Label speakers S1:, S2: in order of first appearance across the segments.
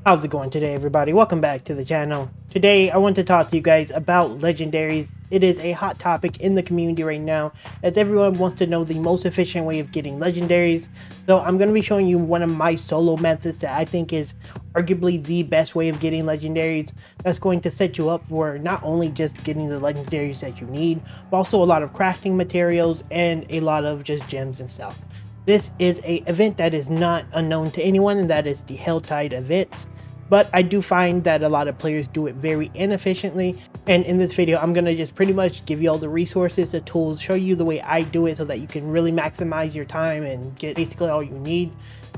S1: How's it going today, everybody? Welcome back to the channel. Today I want to talk to you guys about legendaries. It is a hot topic in the community right now, as everyone wants to know the most efficient way of getting legendaries. So I'm going to be showing you one of my solo methods that I think is arguably the best way of getting legendaries. That's going to set you up for not only just getting the legendaries that you need, but also a lot of crafting materials and a lot of just gems and stuff. This is a event that is not unknown to anyone, and that is the Helltide event. But I do find that a lot of players do it very inefficiently. And in this video, I'm going to just pretty much give you all the resources, the tools, show you the way I do it so that you can really maximize your time and get basically all you need.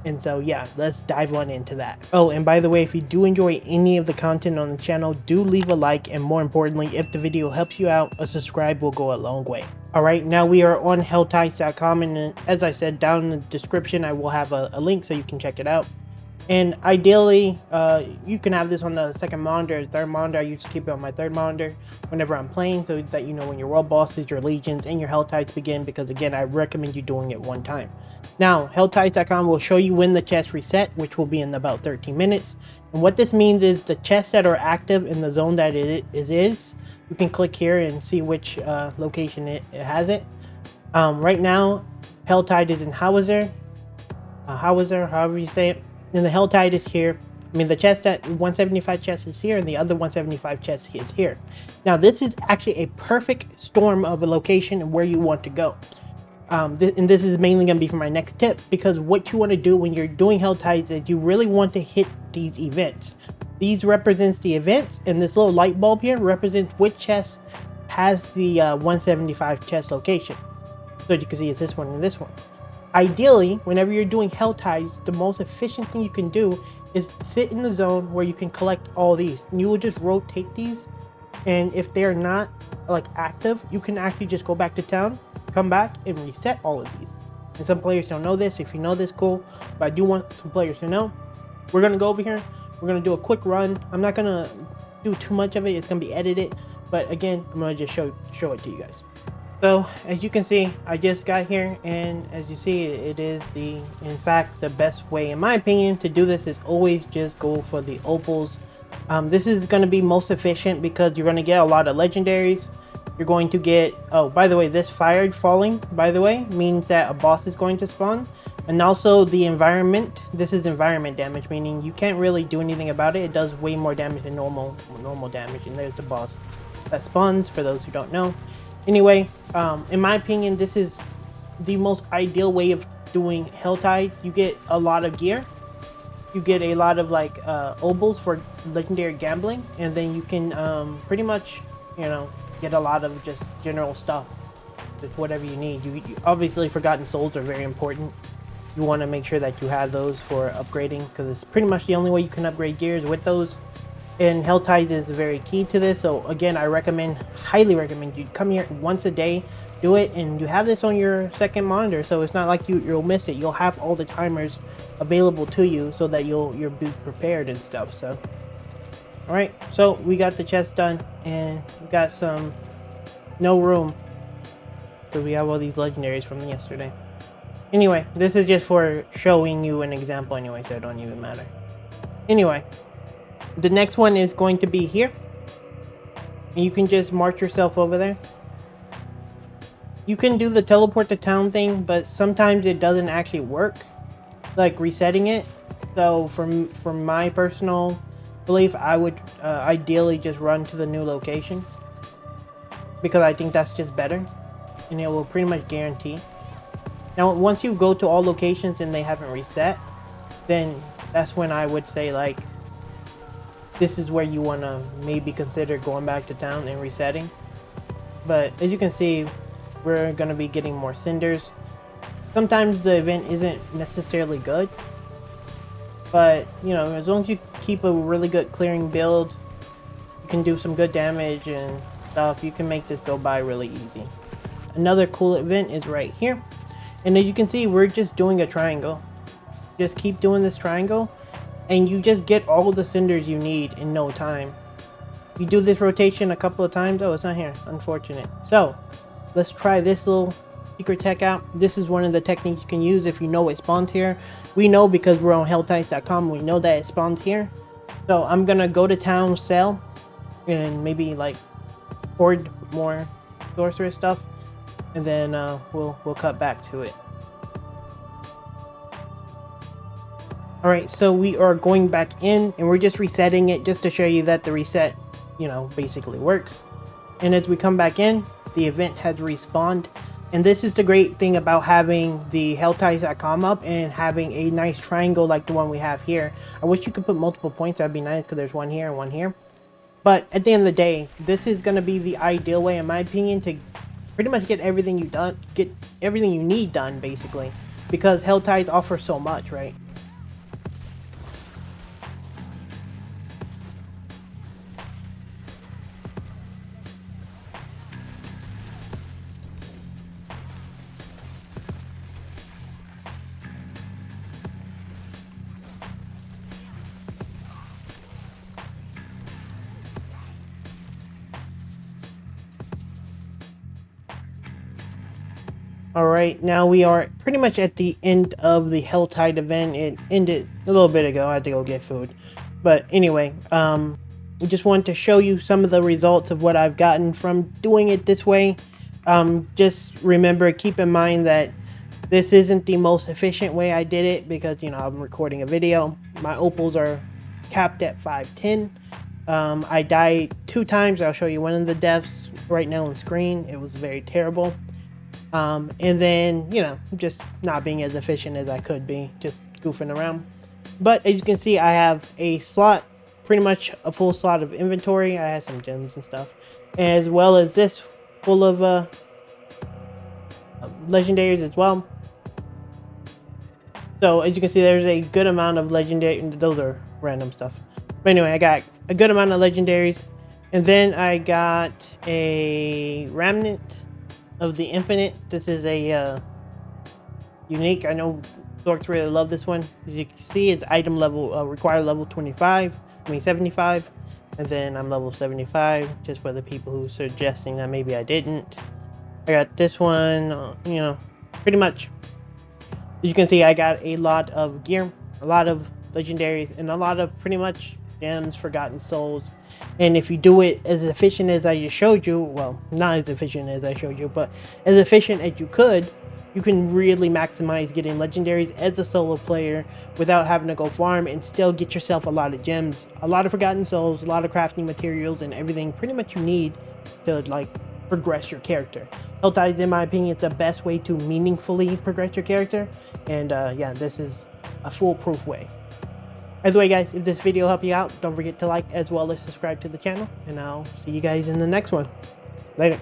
S1: And so yeah, let's dive on into that. Oh, and by the way, if you do enjoy any of the content on the channel, do leave a like, and more importantly, if the video helps you out, a subscribe will go a long way. Alright, now we are on helltides.com, and as I said, down in the description I will have a link so you can check it out. And ideally, you can have this on the second monitor, third monitor. I used to keep it on my third monitor whenever I'm playing, so that you know when your world bosses, your legions, and your Helltides begin, because again, I recommend you doing it one time. Now, Helltides.com will show you when the chests reset, which will be in about 13 minutes. And what this means is the chests that are active in the zone that it is, you can click here and see which location it has it. Right now, Helltide is in Howitzer, however you say it. And the Helltide is here. I mean, the chest at 175 chest is here, and the other 175 chest is here. Now, this is actually a perfect storm of a location and where you want to go. And this is mainly going to be for my next tip, because what you want to do when you're doing Helltides is you really want to hit these events. These represents the events, and this little light bulb here represents which chest has the 175 chest location. So you can see it's this one and this one. Ideally, whenever you're doing Helltides, the most efficient thing you can do is sit in the zone where you can collect all these, and you will just rotate these. And if they're not like active, you can actually just go back to town, come back, and reset all of these. And some players don't know this. If you know this, cool, but I do want some players to know. We're gonna go over here, we're gonna do a quick run. I'm not gonna do too much of it, it's gonna be edited, but again, I'm gonna just show it to you guys. So as you can see, I just got here, and as you see, it is in fact the best way in my opinion to do this is always just go for the opals. This is going to be most efficient because you're going to get a lot of legendaries. You're going to get, oh, by the way, this fired falling, by the way, means that a boss is going to spawn. And also the environment, this is environment damage, meaning you can't really do anything about it. It does way more damage than normal damage, and there's the boss that spawns, for those who don't know. Anyway, in my opinion, this is the most ideal way of doing Helltides. You get a lot of gear, you get a lot of like obols for legendary gambling, and then you can pretty much, you know, get a lot of just general stuff, just whatever you need. You obviously, Forgotten Souls are very important. You want to make sure that you have those for upgrading, because it's pretty much the only way you can upgrade gears with those. And Helltides is very key to this. So again, I highly recommend you come here once a day, do it, and you have this on your second monitor, so it's not like you'll miss it. You'll have all the timers available to you so that you'll be prepared and stuff. So all right, so we got the chest done, and we got no room because we have all these legendaries from yesterday. Anyway, this is just for showing you an example anyway, so it don't even matter. Anyway, the next one is going to be here, and you can just march yourself over there. You can do the teleport to town thing, but sometimes it doesn't actually work, like resetting it. So from my personal belief, I would ideally just run to the new location, because I think that's just better, and it will pretty much guarantee. Now once you go to all locations and they haven't reset, then that's when I would say, like, this is where you want to maybe consider going back to town and resetting. But as you can see, we're going to be getting more cinders. Sometimes the event isn't necessarily good, but you know, as long as you keep a really good clearing build, you can do some good damage and stuff. You can make this go by really easy. Another cool event is right here, and as you can see, we're just doing a triangle. Just keep doing this triangle, and you just get all the cinders you need in no time. You do this rotation a couple of times. Oh, it's not here, unfortunate. So let's try this little secret tech out. This is one of the techniques you can use if you know it spawns here. We know because we're on helltides.com, we know that it spawns here. So I'm gonna go to town, sell, and maybe like hoard more sorceress stuff, and then we'll cut back to it. All right, so we are going back in, and we're just resetting it just to show you that the reset, basically works. And as we come back in, the event has respawned. And this is the great thing about having the Helltides that come up and having a nice triangle like the one we have here. I wish you could put multiple points, that'd be nice, because there's one here and one here. But at the end of the day, this is going to be the ideal way, in my opinion, to pretty much get everything you need done, basically. Because Helltides offer so much, right? Alright, now we are pretty much at the end of the Helltide event. It ended a little bit ago. I had to go get food. But anyway, we just wanted to show you some of the results of what I've gotten from doing it this way. Just remember, keep in mind that this isn't the most efficient way I did it because, I'm recording a video. My opals are capped at 510. I died 2 times. I'll show you one of the deaths right now on screen. It was very terrible. And then, just not being as efficient as I could be, just goofing around. But as you can see, I have a slot, pretty much a full slot of inventory. I have some gems and stuff, as well as this full of legendaries as well. So as you can see, there's a good amount of legendary. Those are random stuff. But anyway, I got a good amount of legendaries, and then I got a remnant of the infinite. This is a unique. I know dorks really love this one. As you can see, it's item level required level 75, and then I'm level 75, just for the people who are suggesting that maybe I didn't. I got this one, pretty much. As you can see, I got a lot of gear, a lot of legendaries, and a lot of pretty much gems, forgotten souls. And if you do it as efficient as I just showed you, well, not as efficient as I showed you, but as efficient as you could, you can really maximize getting legendaries as a solo player without having to go farm, and still get yourself a lot of gems, a lot of forgotten souls, a lot of crafting materials, and everything pretty much you need to progress your character. Helltides, in my opinion, is the best way to meaningfully progress your character, and yeah, this is a foolproof way. Either way, guys, if this video helped you out, don't forget to like as well as subscribe to the channel, and I'll see you guys in the next one. Later.